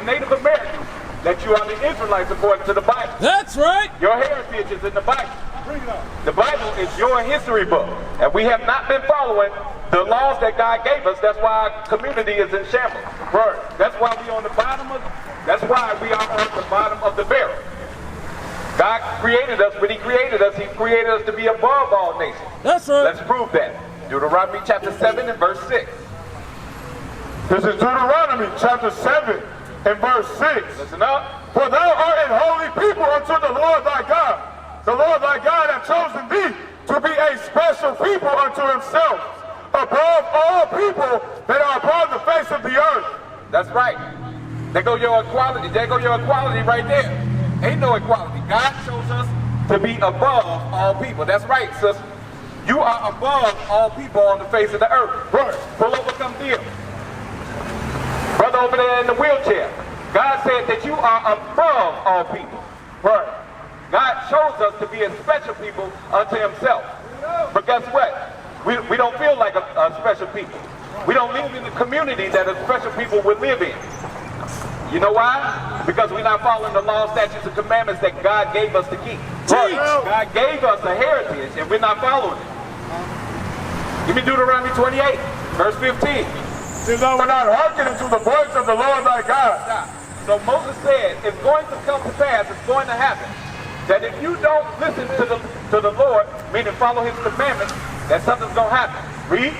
Native Americans that you are the Israelites according to the Bible. That's right. Your heritage is in the Bible. The Bible is your history book. And we have not been following the laws that God gave us. That's why our community is in shambles. Right. That's why we are on the bottom of the barrel. God created us. When he created us to be above all nations. That's right. Let's prove that. Deuteronomy chapter 7 and verse 6. This is Deuteronomy chapter 7 and verse 6. Listen up. For thou art an holy people unto the Lord thy God. The Lord thy God hath chosen thee to be a special people unto himself, above all people that are upon the face of the earth. That's right. There go your equality. There go your equality right there. Ain't no equality. God chose us to be above all people. That's right, sis. You are above all people on the face of the earth. Right. Pull over, come deal. Brother over there in the wheelchair. God said that you are above all people. Right. God chose us to be a special people unto himself. But guess what? We don't feel like a special people. We don't live in the community that a special people would live in. You know why? Because we're not following the laws, statutes, and commandments that God gave us to keep. Teach. God gave us a heritage, and we're not following it. Give me Deuteronomy 28, verse 15. Since thou wilt not hearken unto the voice of the Lord thy God. Stop. So Moses said, it's going to come to pass, it's going to happen, that if you don't listen to the Lord, meaning follow his commandments, that something's going to happen. Read.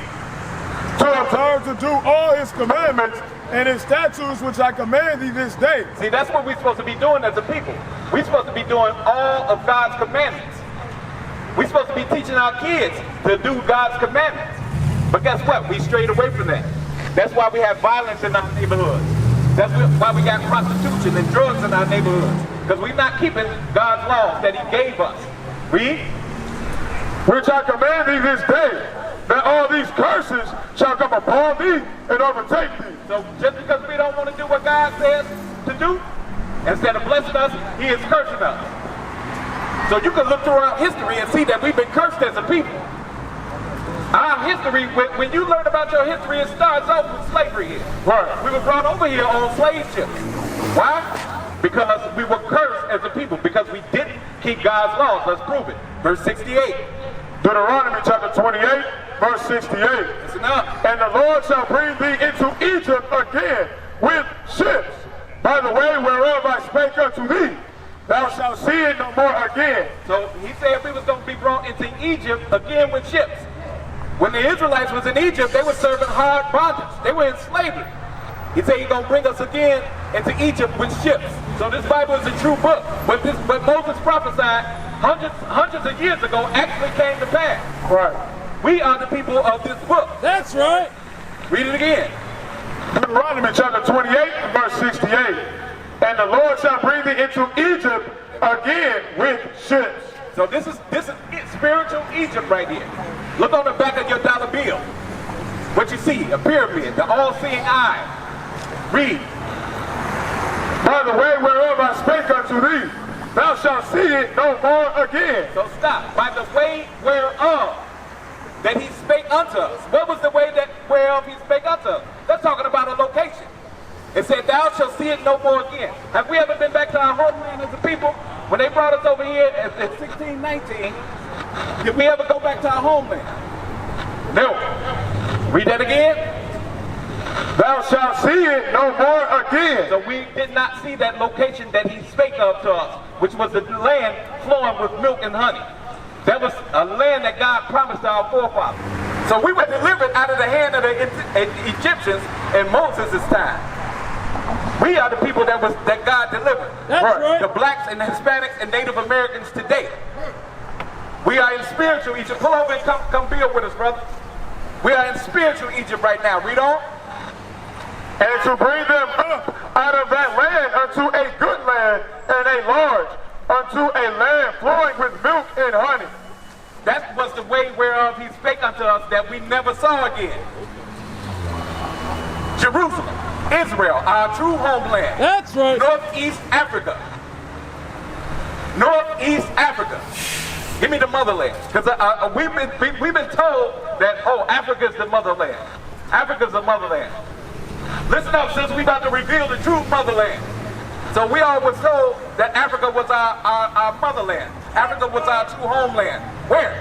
To observe to do all his commandments and his statutes which I command thee this day. See, that's what we're supposed to be doing as a people. We're supposed to be doing all of God's commandments. We're supposed to be teaching our kids to do God's commandments. But guess what? We strayed away from that. That's why we have violence in our neighborhoods. That's why we got prostitution and drugs in our neighborhoods. Because we're not keeping God's laws that he gave us. Read. Which I command thee this day, that all these curses shall come upon thee and overtake thee. So just because we don't want to do what God says to do, instead of blessing us, he is cursing us. So you can look throughout history and see that we've been cursed as a people. Our history, when you learn about your history, it starts off with slavery here. Right. We were brought over here on slave ships. Why? Because we were cursed as a people, because we didn't keep God's laws. Let's prove it. Verse 68. Deuteronomy chapter 28, verse 68. Listen up. And the Lord shall bring thee into Egypt again with ships, by the way whereof I spake unto thee. Thou shalt see it no more again. So he said we was going to be brought into Egypt again with ships. When the Israelites was in Egypt, they were serving hard bondage. They were in slavery. He said he's going to bring us again into Egypt with ships. So this Bible is a true book. But Moses prophesied hundreds of years ago actually came to pass. Right. We are the people of this book. That's right. Read it again. Deuteronomy chapter 28, verse 68. And the Lord shall bring thee into Egypt again with ships. So this is spiritual Egypt right here. Look on the back of your dollar bill. What you see, a pyramid, the all-seeing eye. Read. By the way whereof I spake unto thee, thou shalt see it no more again. So stop. By the way whereof that he spake unto us. What was the way that whereof he spake unto us? That's talking about a location. It said, thou shalt see it no more again. Have we ever been back to our homeland as a people? When they brought us over here in 1619, did we ever go back to our homeland? No. Read that again. Thou shalt see it no more again. So we did not see that location that he spake of to us, which was the land flowing with milk and honey. That was a land that God promised to our forefathers. So we were delivered out of the hand of the Egyptians in Moses' time. We are the people that God delivered. That's right. The blacks and the Hispanics and Native Americans today. We are in spiritual Egypt. Pull over and come build with us, brother. We are in spiritual Egypt right now. Read on. And to bring them up out of that land unto a good land and a large, unto a land flowing with milk and honey. That was the way whereof he spake unto us that we never saw again. Jerusalem, Israel, our true homeland. That's right. Northeast Africa. Northeast Africa. Give me the motherland. Because we've been told that, oh, Africa's the motherland. Africa's the motherland. Listen up, sis, we about to reveal the true motherland. So we all were told that Africa was our motherland. Africa was our true homeland. Where?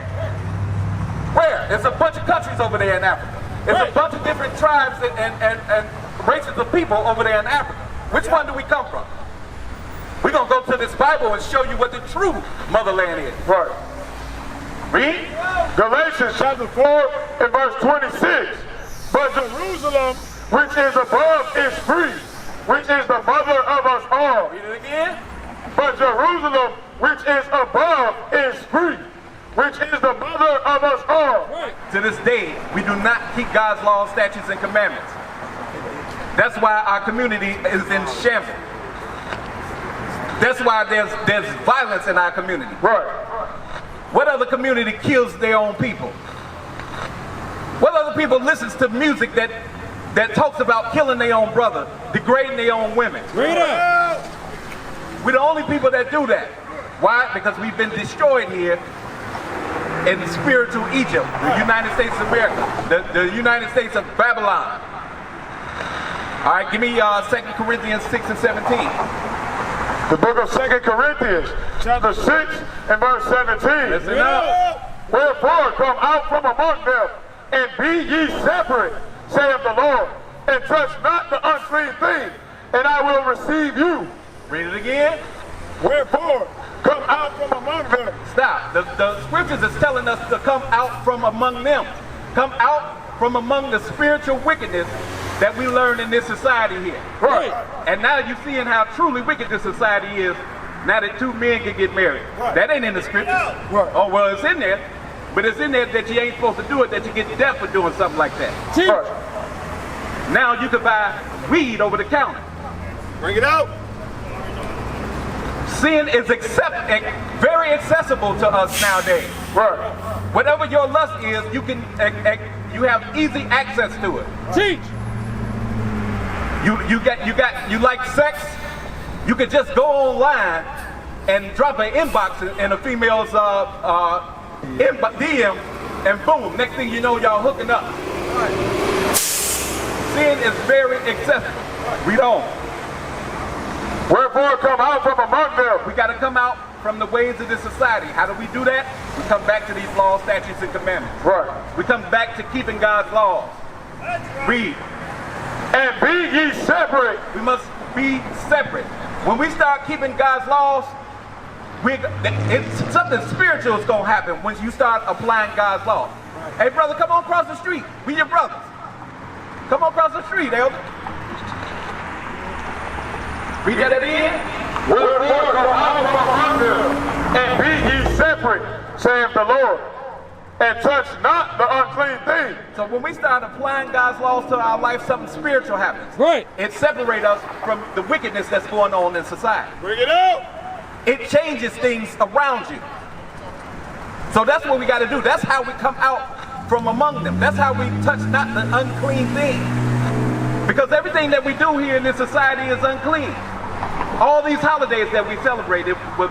Where? There's a bunch of countries over there in Africa. There's a bunch of different tribes and races of people over there in Africa. Which one do we come from? We're going to go to this Bible and show you what the true motherland is. Right. Read. Galatians chapter 4 and verse 26. But Jerusalem, which is above, is free, which is the mother of us all. Read it again. But Jerusalem, which is above, is free, which is the mother of us all. To this day, we do not keep God's laws, statutes, and commandments. That's why our community is in shambles. That's why there's violence in our community. Right. What other community kills their own people? What other people listens to music that talks about killing their own brother, degrading their own women? Read it. We're the only people that do that. Why? Because we've been destroyed here in spiritual Egypt, the United States of America, the United States of Babylon. All right, give me 2 Corinthians 6 and 17. The book of 2 Corinthians, chapter 6 and verse 17. Listen up. Wherefore come out from among them, and be ye separate, saith the Lord, and touch not the unclean thing, and I will receive you. Read it again. Wherefore come out from among them. Stop. The scriptures is telling us to come out from among them. Come out from among the spiritual wickedness that we learn in this society here. Right. And now you're seeing how truly wicked this society is now that two men can get married. Right. That ain't in the scriptures. Right. Oh, well, it's in there. But it's in there that you ain't supposed to do it, that you get death for doing something like that. Right. Now you can buy weed over the counter. Bring it out. Sin is very accessible to us nowadays. Right. Whatever your lust is, you you have easy access to it. Teach. You like sex? You can just go online and drop an inbox in a female's DM, and boom, next thing you know, y'all hooking up. Sin is very accessible. Read on. Wherefore come out from among them. We got to come out from the ways of this society. How do we do that? We come back to these laws, statutes, and commandments. Right. We come back to keeping God's laws. Read. And be ye separate. We must be separate. When we start keeping God's laws, something spiritual is going to happen when you start applying God's laws. Hey, brother, come on across the street. We your brothers. Come on across the street, elder. Read that again. Wherefore come out from among them, and be ye separate, saith the Lord, and touch not the unclean thing. So when we start applying God's laws to our life, something spiritual happens. Right. It separates us from the wickedness that's going on in society. Bring it out. It changes things around you. So that's what we got to do. That's how we come out from among them. That's how we touch not the unclean thing. Because everything that we do here in this society is unclean. All these holidays that we celebrated were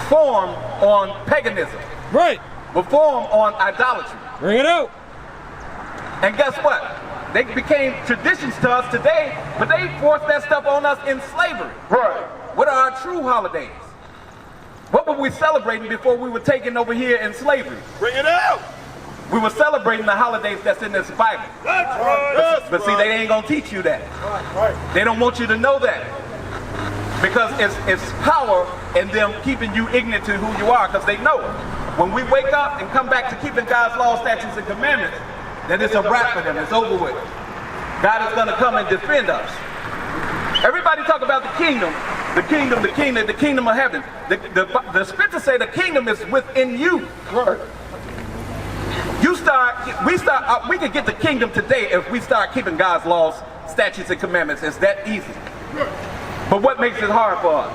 formed on paganism. Right. Were formed on idolatry. Bring it out. And guess what? They became traditions to us today, but they forced that stuff on us in slavery. Right. What are our true holidays? What were we celebrating before we were taken over here in slavery? Bring it out. We were celebrating the holidays that's in this Bible. That's right. But see, they ain't gonna teach you that. Right. They don't want you to know that. Because it's power in them keeping you ignorant to who you are, because they know it. When we wake up and come back to keeping God's laws, statutes, and commandments, then it's a wrap for them, it's over with. God is gonna come and defend us. Everybody talk about the kingdom of heaven. The scriptures say the kingdom is within you. Right. We can get the kingdom today if we start keeping God's laws, statutes, and commandments. It's that easy. But what makes it hard for us?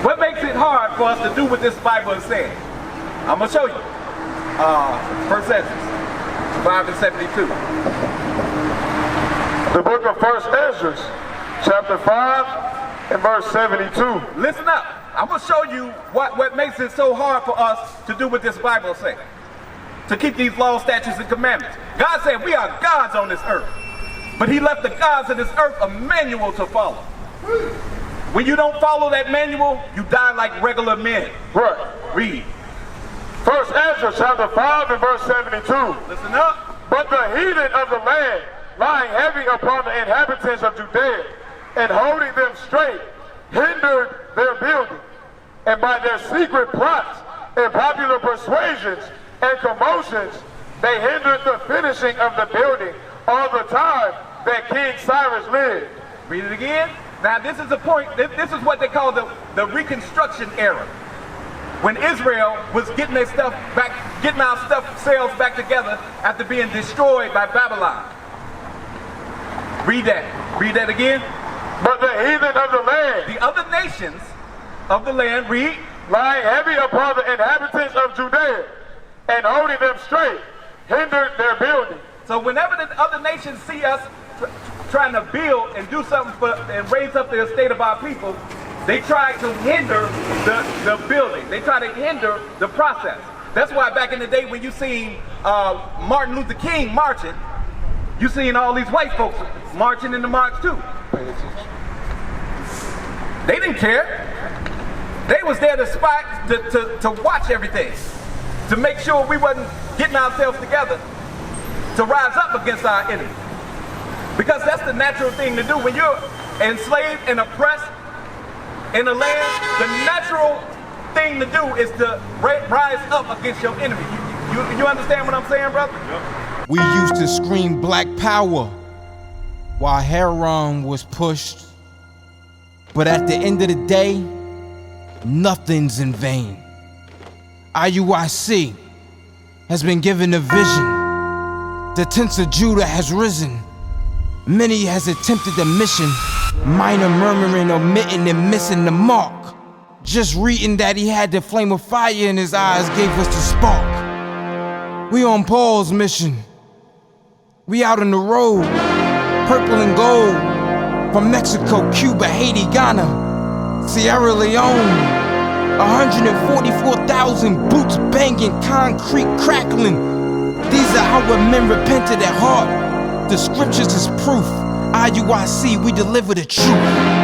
What makes it hard for us to do what this Bible is saying? I'm going to show you. 1 Esdras 5 and 72. The book of 1 Esdras, chapter 5 and verse 72. Listen up. I'm going to show you what makes it so hard for us to do what this Bible says. To keep these laws, statutes, and commandments. God said we are gods on this earth. But he left the gods of this earth a manual to follow. When you don't follow that manual, you die like regular men. Right. Read. First Ezra chapter 5 and verse 72. Listen up. But the heathen of the land, lying heavy upon the inhabitants of Judea, and holding them straight, hindered their building. And by their secret plots and popular persuasions and commotions, they hindered the finishing of the building all the time that King Cyrus lived. Read it again. Now this is the point, this is what they call the reconstruction era. When Israel was getting their stuff back, getting our selves back together after being destroyed by Babylon. Read that. Read that again. But the heathen of the land, The other nations of the land, read, lying heavy upon the inhabitants of Judea, and holding them straight, hindered their building. so whenever the other nations see us trying to build and do something and raise up the estate of our people, they try to hinder the building. They try to hinder the process. That's why back in the day when you seen Martin Luther King marching, you seen all these white folks marching in the march too. They didn't care. They was there to spy, to watch everything, to make sure we wasn't getting ourselves together to rise up against our enemy. Because that's the natural thing to do. When you're enslaved and oppressed in a land, the natural thing to do is to rise up against your enemy. You understand what I'm saying, brother? We used to scream black power while heroin was pushed. But at the end of the day, nothing's in vain. IUIC has been given a vision. The tents of Judah has risen. Many has attempted the mission, minor murmuring, omitting, and missing the mark. Just reading that he had the flame of fire in his eyes gave us the spark. We on Paul's mission. We out on the road, purple and gold, from Mexico, Cuba, Haiti, Ghana, Sierra Leone. 144,000 boots banging, concrete crackling. These are our men repented at heart. The scriptures is proof. IUIC, we deliver the truth.